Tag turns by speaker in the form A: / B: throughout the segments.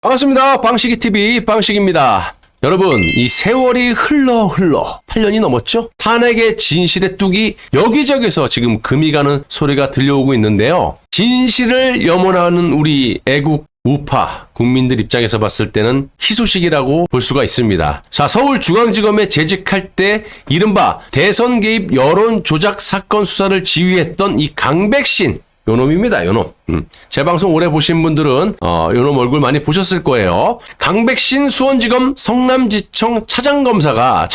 A: 반갑습니다. 방식이TV 방식입니다. 여러분, 이 세월이 흘러 8년이 넘었죠? 탄핵의 진실의 뚝이 여기저기서 지금 금이 가는 소리가 들려오고 있는데요. 진실을 염원하는 우리 애국 우파 국민들 입장에서 봤을 때는 희소식이라고 볼 수가 있습니다. 자, 서울중앙지검에 재직할 때 이른바 대선 개입 여론 조작 사건 수사를 지휘했던 이 강백신 요놈입니다. 요놈. 제 방송 오래 보신 분들은 요놈 얼굴 많이 보셨을 거예요. 강백신 수원지검 성남지청 차장검사가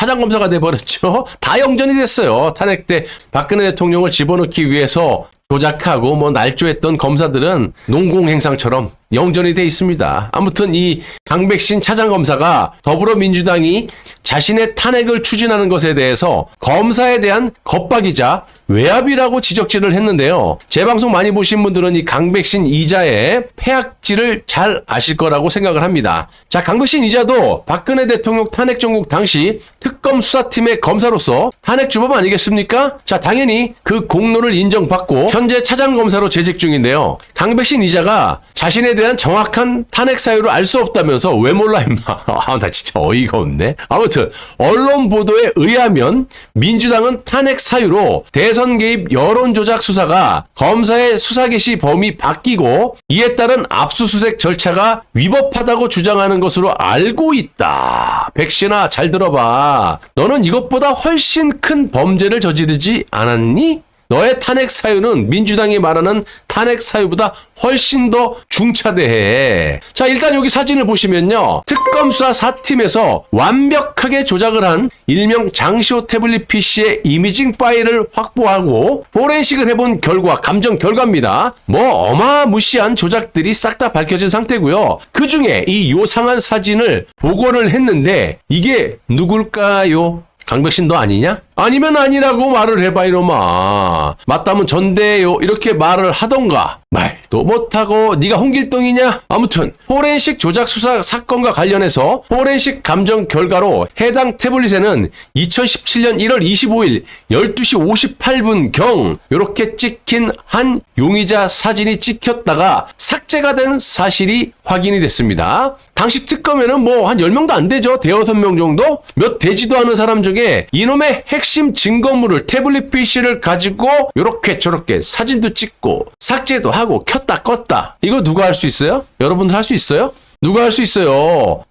A: 돼버렸죠. 다 영전이 됐어요. 탄핵 때 박근혜 대통령을 집어넣기 위해서 조작하고 날조했던 검사들은 농공행상처럼 영전이 돼 있습니다. 아무튼 이 강백신 차장검사가 더불어민주당이 자신의 탄핵을 추진하는 것에 대해서 검사에 대한 겁박이자 외압이라고 지적질을 했는데요. 제 방송 많이 보신 분들은 이 강백신 이자의 폐악질을 잘 아실 거라고 생각을 합니다. 자, 강백신 이자도 박근혜 대통령 탄핵 정국 당시 특검 수사팀의 검사로서 탄핵 주범 아니겠습니까? 자, 당연히 그 공로를 인정받고 현재 차장검사로 재직 중인데요. 강백신 이자가 자신에 대한 정확한 탄핵 사유를 알 수 없다면서 왜 몰라 임마. 나 진짜 어이가 없네. 아무튼 언론 보도에 의하면 민주당은 탄핵 사유로 대선 개입 여론 조작 수사가 검사의 수사 개시 범위 바뀌고 이에 따른 압수수색 절차가 위법하다고 주장하는 것으로 알고 있다. 백신아, 잘 들어봐. 너는 이것보다 훨씬 큰 범죄를 저지르지 않았니? 너의 탄핵 사유는 민주당이 말하는 탄핵 사유보다 훨씬 더 중차대해. 자, 일단 여기 사진을 보시면요. 특검 수사 4팀에서 완벽하게 조작을 한 일명 장시호 태블릿 PC의 이미징 파일을 확보하고 포렌식을 해본 결과, 감정 결과입니다. 어마무시한 조작들이 싹 다 밝혀진 상태고요. 그 중에 이 요상한 사진을 복원을 했는데 이게 누굴까요? 강백신 너 아니냐? 아니면 아니라고 말을 해봐 이놈아. 맞다면 전대요 이렇게 말을 하던가 말도 못하고 네가 홍길동이냐? 아무튼 포렌식 조작 수사 사건과 관련해서 포렌식 감정 결과로 해당 태블릿에는 2017년 1월 25일 12시 58분경 이렇게 찍힌 한 용의자 사진이 찍혔다가 삭제가 된 사실이 확인이 됐습니다. 당시 특검에는 한 10명도 안 되죠. 대여섯 명 정도? 몇 되지도 않은 사람 중에 이놈의 핵심 증거물을 태블릿 PC를 가지고 이렇게 저렇게 사진도 찍고 삭제도 하고 켰다 껐다. 이거 누가 할 수 있어요? 여러분들 할 수 있어요? 누가 할 수 있어요?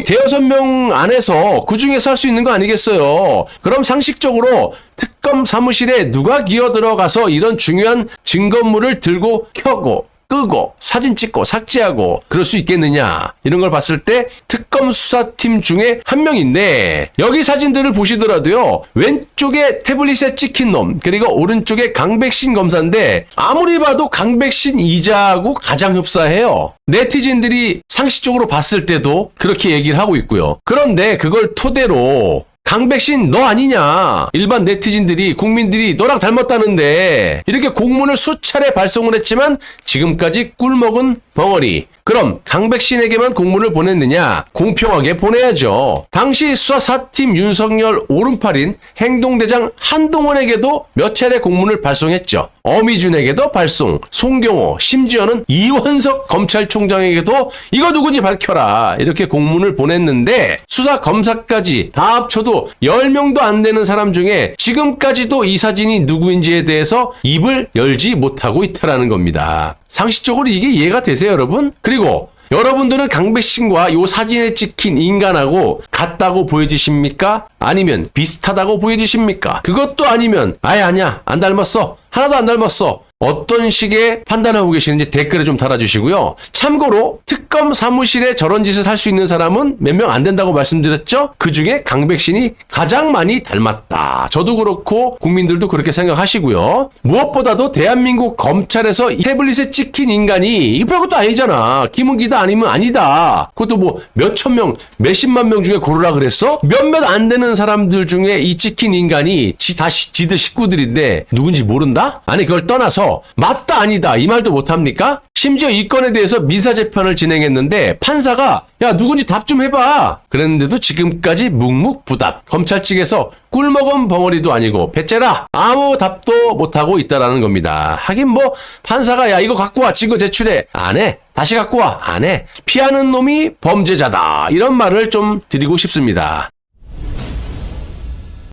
A: 대여섯 명 안에서 그 중에서 할 수 있는 거 아니겠어요? 그럼 상식적으로 특검 사무실에 누가 기어 들어가서 이런 중요한 증거물을 들고 켜고 끄고 사진 찍고 삭제하고 그럴 수 있겠느냐, 이런 걸 봤을 때 특검 수사팀 중에 한 명인데, 여기 사진들을 보시더라도요, 왼쪽에 태블릿에 찍힌 놈 그리고 오른쪽에 강백신 검사인데 아무리 봐도 강백신 이자하고 가장 흡사해요. 네티즌들이 상식적으로 봤을 때도 그렇게 얘기를 하고 있고요. 그런데 그걸 토대로 강백신 너 아니냐, 일반 네티즌들이 국민들이 너랑 닮았다는데 이렇게 공문을 수차례 발송을 했지만 지금까지 꿀먹은 벙어리. 그럼 강백신에게만 공문을 보냈느냐? 공평하게 보내야죠. 당시 수사사팀 윤석열 오른팔인 행동대장 한동훈에게도 몇 차례 공문을 발송했죠. 어미준에게도 발송, 송경호, 심지어는 이원석 검찰총장에게도 이거 누구지 밝혀라 이렇게 공문을 보냈는데, 수사검사까지 다 합쳐도 10명도 안 되는 사람 중에 지금까지도 이 사진이 누구인지에 대해서 입을 열지 못하고 있다라는 겁니다. 상식적으로 이게 이해가 되세요, 여러분? 그리고 여러분들은 강백신과 요 사진에 찍힌 인간하고 같다고 보여지십니까? 아니면 비슷하다고 보여지십니까? 그것도 아니면 아니야 안 닮았어, 하나도 안 닮았어, 어떤 식의 판단하고 계시는지 댓글에 좀 달아주시고요. 참고로 특검 사무실에 저런 짓을 할 수 있는 사람은 몇 명 안 된다고 말씀드렸죠? 그 중에 강백신이 가장 많이 닮았다. 저도 그렇고 국민들도 그렇게 생각하시고요. 무엇보다도 대한민국 검찰에서 이 태블릿에 찍힌 인간이 이거 별것도 아니잖아. 김은기다 아니면 아니다. 그것도 몇천 명, 몇십만 명 중에 고르라 그랬어? 몇몇 안 되는 사람들 중에 이 찍힌 인간이 지들 식구들인데 누군지 모른다? 아니, 그걸 떠나서 대해서 맞다 아니다 이 말도 못합니까? 심지어 이 건에 대해서 민사재판을 진행했는데 판사가 야 누군지 답 좀 해봐 그랬는데도 지금까지 묵묵부답. 검찰 측에서 꿀먹은 벙어리도 아니고 배째라 아무 답도 못하고 있다라는 겁니다. 하긴 뭐 판사가 야 이거 갖고 와 증거 제출해 안 해. 다시 갖고 와 안 해. 피하는 놈이 범죄자다 이런 말을 좀 드리고 싶습니다.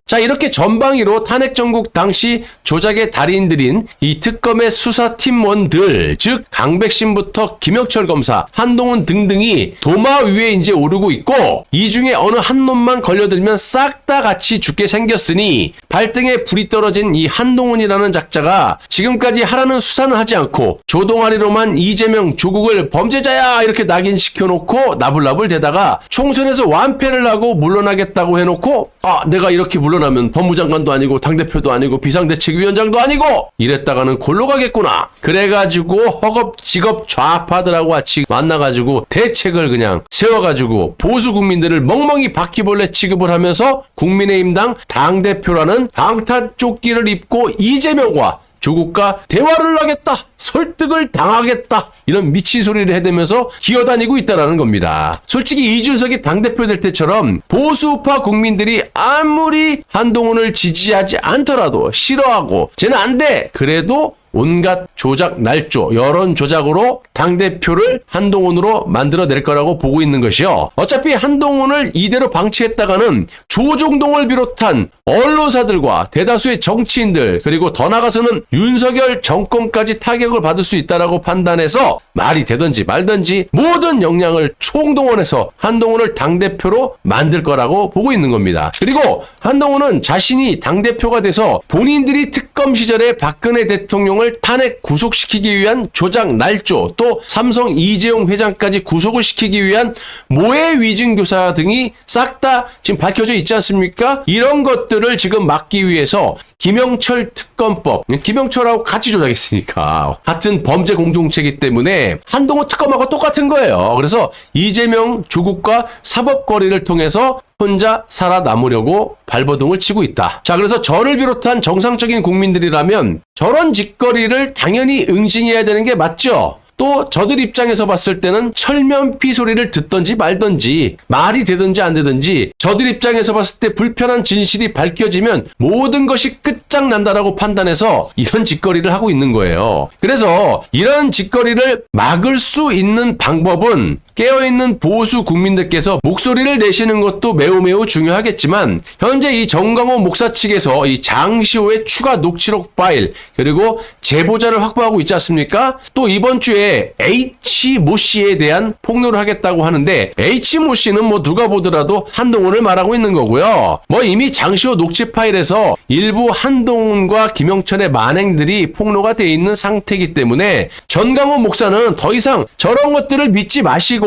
A: 자, 이렇게 전방위로 탄핵 정국 당시 조작의 달인들인 이 특검의 수사팀원들, 즉 강백신부터 김영철 검사, 한동훈 등등이 도마 위에 이제 오르고 있고 이 중에 어느 한 놈만 걸려들면 싹 다 같이 죽게 생겼으니 발등에 불이 떨어진 이 한동훈이라는 작자가 지금까지 하라는 수사는 하지 않고 조동아리로만 이재명, 조국을 범죄자야 이렇게 낙인시켜놓고 나불나불 대다가 총선에서 완패를 하고 물러나겠다고 해놓고 아 내가 이렇게 물러나면 법무장관도 아니고 당대표도 아니고 비상대책위원장도 아니고 이랬다가는 골로 가겠구나. 그래가지고 허겁지겁 좌파들하고 같이 만나가지고 대책을 그냥 세워가지고 보수 국민들을 멍멍이 바퀴벌레 취급을 하면서 국민의힘당 당대표라는 방탄조끼를 입고 이재명과 조국과 대화를 하겠다, 설득을 당하겠다 이런 미친 소리를 해대면서 기어다니고 있다라는 겁니다. 솔직히 이준석이 당대표 될 때처럼 보수파 국민들이 아무리 한동훈을 지지하지 않더라도 싫어하고 쟤는 안 돼! 그래도 온갖 조작 날조, 여론 조작으로 당대표를 한동훈으로 만들어낼 거라고 보고 있는 것이요. 어차피 한동훈을 이대로 방치했다가는 조종동을 비롯한 언론사들과 대다수의 정치인들 그리고 더 나아가서는 윤석열 정권까지 타격을 받을 수 있다라고 판단해서 말이 되든지 말든지 모든 역량을 총동원해서 한동훈을 당대표로 만들 거라고 보고 있는 겁니다. 그리고 한동훈은 자신이 당대표가 돼서 본인들이 특검 시절에 박근혜 대통령을 탄핵 구속시키기 위한 조작 날조 또 삼성 이재용 회장까지 구속을 시키기 위한 모해 위증교사 등이 싹 다 지금 밝혀져 있지 않습니까? 이런 것들을 지금 막기 위해서 김영철 특검법, 김영철하고 같이 조작했으니까 같은 범죄 공동체이기 때문에 한동훈 특검하고 똑같은 거예요. 그래서 이재명 조국과 사법거리를 통해서 혼자 살아남으려고 발버둥을 치고 있다. 자, 그래서 저를 비롯한 정상적인 국민들이라면 저런 짓거리를 당연히 응징해야 되는 게 맞죠. 또 저들 입장에서 봤을 때는 철면피 소리를 듣든지 말든지 말이 되든지 안 되든지 저들 입장에서 봤을 때 불편한 진실이 밝혀지면 모든 것이 끝장난다라고 판단해서 이런 짓거리를 하고 있는 거예요. 그래서 이런 짓거리를 막을 수 있는 방법은 깨어있는 보수 국민들께서 목소리를 내시는 것도 매우 중요하겠지만 현재 이 정강호 목사 측에서 이 장시호의 추가 녹취록 파일 그리고 제보자를 확보하고 있지 않습니까? 또 이번 주에 H모 씨에 대한 폭로를 하겠다고 하는데 H모 씨는 뭐 누가 보더라도 한동훈을 말하고 있는 거고요. 뭐 이미 장시호 녹취 파일에서 일부 한동훈과 김영철의 만행들이 폭로가 돼 있는 상태이기 때문에 전강호 목사는 더 이상 저런 것들을 믿지 마시고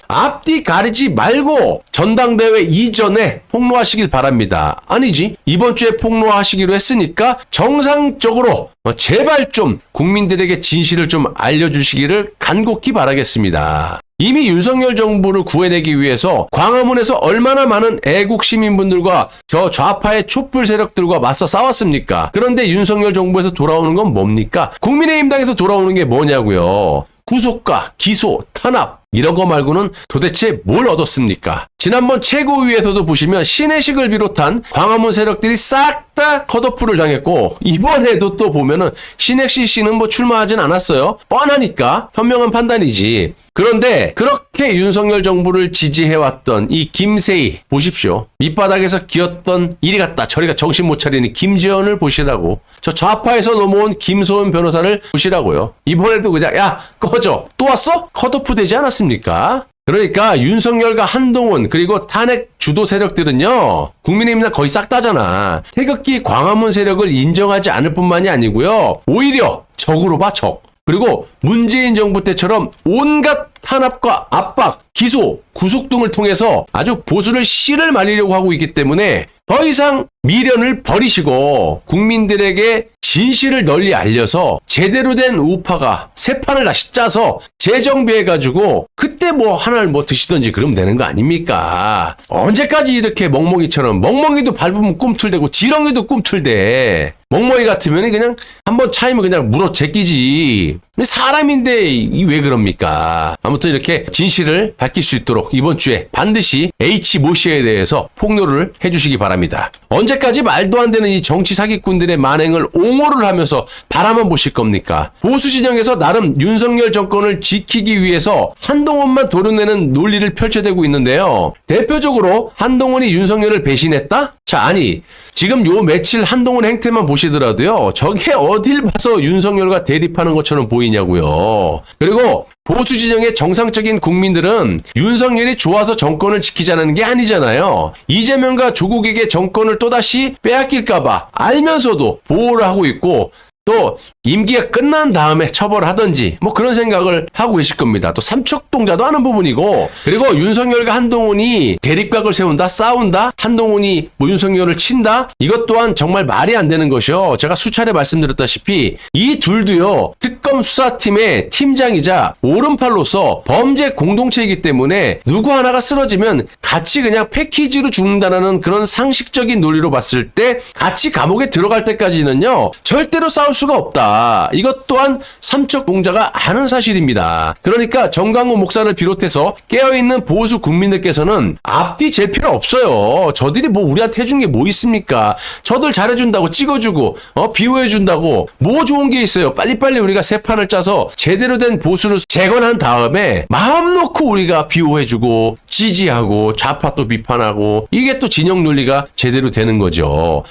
A: 앞뒤 가리지 말고 전당대회 이전에 폭로하시길 바랍니다. 아니지 이번 주에 폭로하시기로 했으니까 정상적으로 제발 좀 국민들에게 진실을 좀 알려주시기를 간곡히 바라겠습니다. 이미 윤석열 정부를 구해내기 위해서 광화문에서 얼마나 많은 애국 시민분들과 저 좌파의 촛불 세력들과 맞서 싸웠습니까? 그런데 윤석열 정부에서 돌아오는 건 뭡니까? 국민의힘당에서 돌아오는 게 뭐냐고요? 구속과 기소, 탄압 이런 거 말고는 도대체 뭘 얻었습니까? 지난번 최고위에서도 보시면 신혜식을 비롯한 광화문 세력들이 싹 다 컷오프를 당했고 이번에도 또 보면은 신혜식 씨는 뭐 출마하진 않았어요. 뻔하니까 현명한 판단이지. 그런데 그렇게 윤석열 정부를 지지해왔던 이 김세희 보십시오. 밑바닥에서 기었던 이리 갔다 저리 가 정신 못 차리는 김재현을 보시라고. 저 좌파에서 넘어온 김소연 변호사를 보시라고요. 이번에도 그냥 야 꺼져 또 왔어? 컷오프 되지 않았습니까? 그러니까 윤석열과 한동훈 그리고 탄핵 주도 세력들은요 국민의힘이나 거의 싹 다잖아. 태극기 광화문 세력을 인정하지 않을 뿐만이 아니고요 오히려 적으로 봐 적. 그리고 문재인 정부 때처럼 온갖 탄압과 압박, 기소, 구속 등을 통해서 아주 보수를 씨를 말리려고 하고 있기 때문에 더 이상 미련을 버리시고 국민들에게 진실을 널리 알려서 제대로 된 우파가 새 판을 다시 짜서 재정비해가지고 그때 뭐 하나를 뭐 드시던지 그러면 되는 거 아닙니까? 언제까지 이렇게 멍멍이처럼 멍멍이도 밟으면 꿈틀대고 지렁이도 꿈틀대. 멍멍이 같으면 그냥 한번 차이면 그냥 물어 제끼지. 사람인데 왜 그럽니까? 아무튼 이렇게 진실을 밝힐 수 있도록 이번 주에 반드시 H모 씨에 대해서 폭로를 해주시기 바랍니다. 언제까지 말도 안 되는 이 정치 사기꾼들의 만행을 옹호를 하면서 바라만 보실 겁니까? 보수 진영에서 나름 윤석열 정권을 지키기 위해서 한동훈만 도려내는 논리를 펼쳐대고 있는데요. 대표적으로 한동훈이 윤석열을 배신했다? 자, 아니 지금 요 며칠 한동훈 행태만 보시더라도요. 저게 어딜 봐서 윤석열과 대립하는 것처럼 보이냐고요. 그리고 보수 진영의 정상적인 국민들은 윤석열이 좋아서 정권을 지키자는 게 아니잖아요. 이재명과 조국에게 정권을 또다시 빼앗길까봐 알면서도 보호를 하고 있고 또 임기가 끝난 다음에 처벌하든지 뭐 그런 생각을 하고 계실 겁니다. 또 삼척동자도 하는 부분이고 그리고 윤석열과 한동훈이 대립각을 세운다 싸운다 한동훈이 뭐 윤석열을 친다 이것 또한 정말 말이 안 되는 것이요. 제가 수차례 말씀드렸다시피 이 둘도요 특검 수사팀의 팀장이자 오른팔로서 범죄 공동체이기 때문에 누구 하나가 쓰러지면 같이 그냥 패키지로 죽는다는 그런 상식적인 논리로 봤을 때 같이 감옥에 들어갈 때까지는요 절대로 싸울 수가 없다. 이것 또한 삼척동자가 아는 사실입니다. 그러니까 정강훈 목사를 비롯해서 깨어있는 보수 국민들께서는 앞뒤 잴 필요 없어요. 저들이 뭐 우리한테 해준 게 뭐 있습니까? 저들 잘해준다고 찍어주고 비호해준다고 뭐 좋은 게 있어요. 빨리빨리 우리가 새 판을 짜서 제대로 된 보수를 재건한 다음에 마음 놓고 우리가 비호해주고 지지하고 좌파 또 비판하고 이게 또 진영 논리가 제대로 되는 거죠.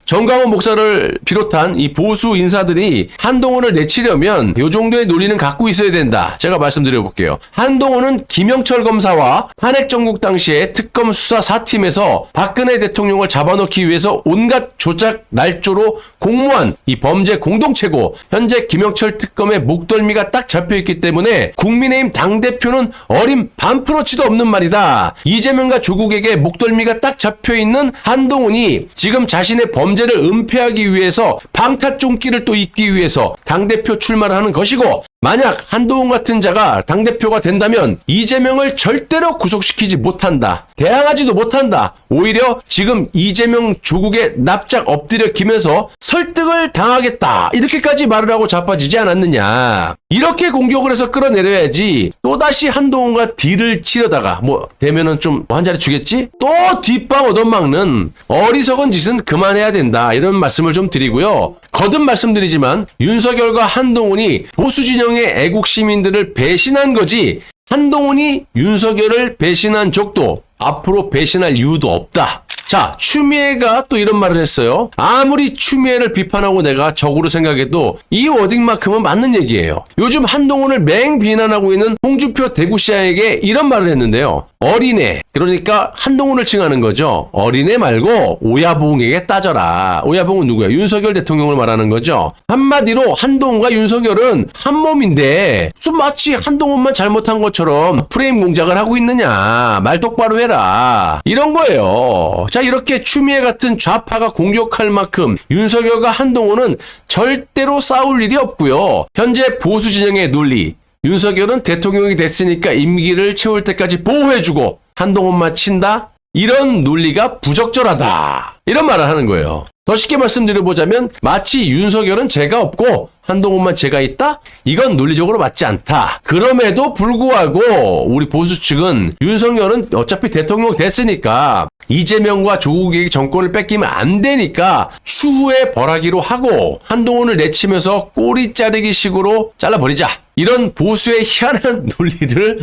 A: 정강훈 목사를 비롯한 이 보수 인사들이 한동훈을 내치려면 이 정도의 논리는 갖고 있어야 된다. 제가 말씀드려볼게요. 한동훈은 김영철 검사와 탄핵 정국 당시에 특검 수사 4팀에서 박근혜 대통령을 잡아놓기 위해서 온갖 조작 날조로 공모한 이 범죄 공동체고 현재 김영철 특검의 목덜미가 딱 잡혀있기 때문에 국민의힘 당대표는 어림 반프로치도 없는 말이다. 이재명과 조국에게 목덜미가 딱 잡혀있는 한동훈이 지금 자신의 범죄를 은폐하기 위해서 방탄종기를 또 입기 위해서 당대표 출마를 하는 것이고 만약 한동훈 같은 자가 당대표가 된다면 이재명을 절대로 구속시키지 못한다. 대항하지도 못한다. 오히려 지금 이재명 조국에 납작 엎드려 기면서 설득을 당하겠다. 이렇게까지 말을 하고 자빠지지 않았느냐. 이렇게 공격을 해서 끌어내려야지 또다시 한동훈과 딜을 치려다가 뭐 되면은 좀 한 자리 주겠지? 또 뒷방 얻어막는 어리석은 짓은 그만해야 된다. 이런 말씀을 좀 드리고요. 거듭 말씀드리지만 윤석열과 한동훈이 보수 진영의 애국 시민들을 배신한 거지 한동훈이 윤석열을 배신한 적도 앞으로 배신할 이유도 없다. 자, 추미애가 또 이런 말을 했어요. 아무리 추미애를 비판하고 내가 적으로 생각해도 이 워딩만큼은 맞는 얘기예요. 요즘 한동훈을 맹 비난하고 있는 홍준표 대구시장에게 이런 말을 했는데요. 어린애, 그러니까 한동훈을 칭하는 거죠. 어린애 말고 오야봉에게 따져라. 오야봉은 누구야? 윤석열 대통령을 말하는 거죠. 한마디로 한동훈과 윤석열은 한 몸인데 무슨 마치 한동훈만 잘못한 것처럼 프레임 공작을 하고 있느냐. 말 똑바로 해라. 이런 거예요. 자, 이렇게 추미애 같은 좌파가 공격할 만큼 윤석열과 한동훈은 절대로 싸울 일이 없고요. 현재 보수 진영의 논리. 윤석열은 대통령이 됐으니까 임기를 채울 때까지 보호해주고 한동훈만 친다? 이런 논리가 부적절하다. 이런 말을 하는 거예요. 더 쉽게 말씀드려보자면 마치 윤석열은 죄가 없고 한동훈만 죄가 있다? 이건 논리적으로 맞지 않다. 그럼에도 불구하고 우리 보수 측은 윤석열은 어차피 대통령 됐으니까 이재명과 조국에게 정권을 뺏기면 안 되니까 추후에 벌하기로 하고 한동훈을 내치면서 꼬리 자르기 식으로 잘라버리자. 이런 보수의 희한한 논리를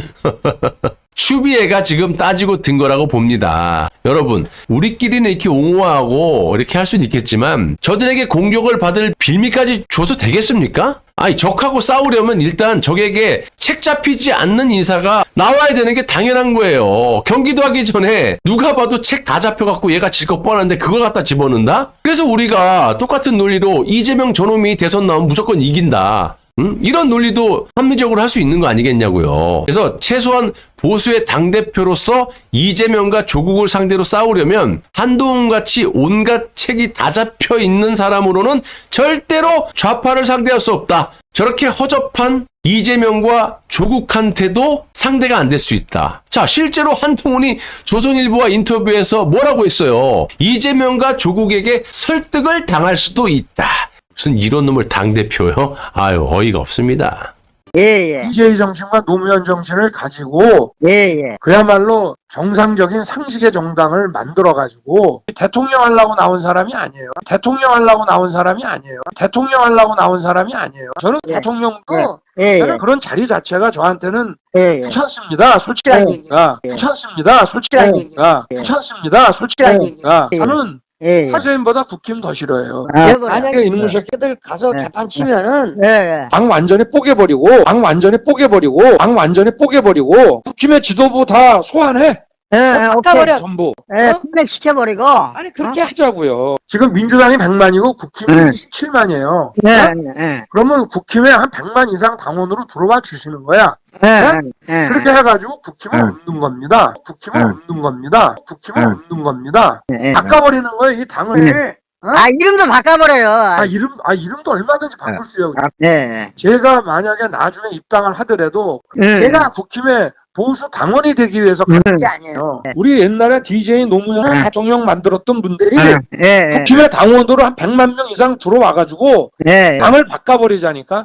A: 추미애가 지금 따지고 든 거라고 봅니다. 여러분, 우리끼리는 이렇게 옹호하고 이렇게 할 수는 있겠지만 저들에게 공격을 받을 빌미까지 줘서 되겠습니까? 아니, 적하고 싸우려면 일단 적에게 책 잡히지 않는 인사가 나와야 되는 게 당연한 거예요. 경기도 하기 전에 누가 봐도 책 다 잡혀갖고 얘가 질 거 뻔한데 그걸 갖다 집어넣는다? 그래서 우리가 똑같은 논리로 이재명 저놈이 대선 나오면 무조건 이긴다. 이런 논리도 합리적으로 할 수 있는 거 아니겠냐고요. 그래서 최소한 보수의 당대표로서 이재명과 조국을 상대로 싸우려면 한동훈같이 온갖 책이 다 잡혀 있는 사람으로는 절대로 좌파를 상대할 수 없다. 저렇게 허접한 이재명과 조국한테도 상대가 안 될 수 있다. 자, 실제로 한동훈이 조선일보와 인터뷰에서 뭐라고 했어요? 이재명과 조국에게 설득을 당할 수도 있다. 무슨 이런 놈을 당대표요? 아유, 어이가 없습니다.
B: 예.
C: DJ 정신과 노무현 정신을 가지고
B: 예.
C: 그야말로 정상적인 상식의 정당을 만들어가지고 대통령 하려고 나온 사람이 아니에요. 대통령 하려고 나온 사람이 아니에요. 대통령 하려고 나온 사람이 아니에요. 저는
B: 예.
C: 대통령도
B: 예.
C: 저는 그런 자리 자체가 저한테는
B: 예.
C: 귀찮습니다. 솔직한
B: 예.
C: 얘기가
B: 예.
C: 귀찮습니다. 솔직한
B: 예.
C: 얘기가
B: 예.
C: 귀찮습니다. 솔직한
B: 예.
C: 얘기가
B: 예.
C: 저는
B: 예.
C: 사제인보다 국힘 더 싫어해요.
B: 만약에
C: 이놈의 새끼
B: 들 가서
C: 네.
B: 개판 치면은 예.
C: 당 완전히 뽀개버리고 국힘의 지도부 다 소환해.
B: 바꿔버려.
C: 전부
B: 예. 탄핵시켜버리고.
C: 아니 그렇게 하자고요. 지금 민주당이 100만이고 국힘이
B: 네.
C: 27만이에요.
B: 예.
C: 그러면 국힘에 한 100만 이상 당원으로 들어와 주시는 거야.
B: 예.
C: 그렇게 해가지고 국힘은 없는 겁니다. 국힘은 없는 겁니다.
B: 예.
C: 바꿔버리는 거예요, 이 당을.
B: 이름도 바꿔버려요.
C: 이름도 얼마든지 바꿀 수 있어요.
B: 예.
C: 제가 만약에 나중에 입당을 하더라도
B: 제가
C: 제가 국힘의 보수 당원이 되기 위해서 간 게 아니에요. 우리 옛날에 DJ 노무현 대통령 만들었던 분들이
B: 예.
C: 국힘의 당원으로 한 100만 명 이상 들어와가지고
B: 예.
C: 당을 바꿔버리자니까.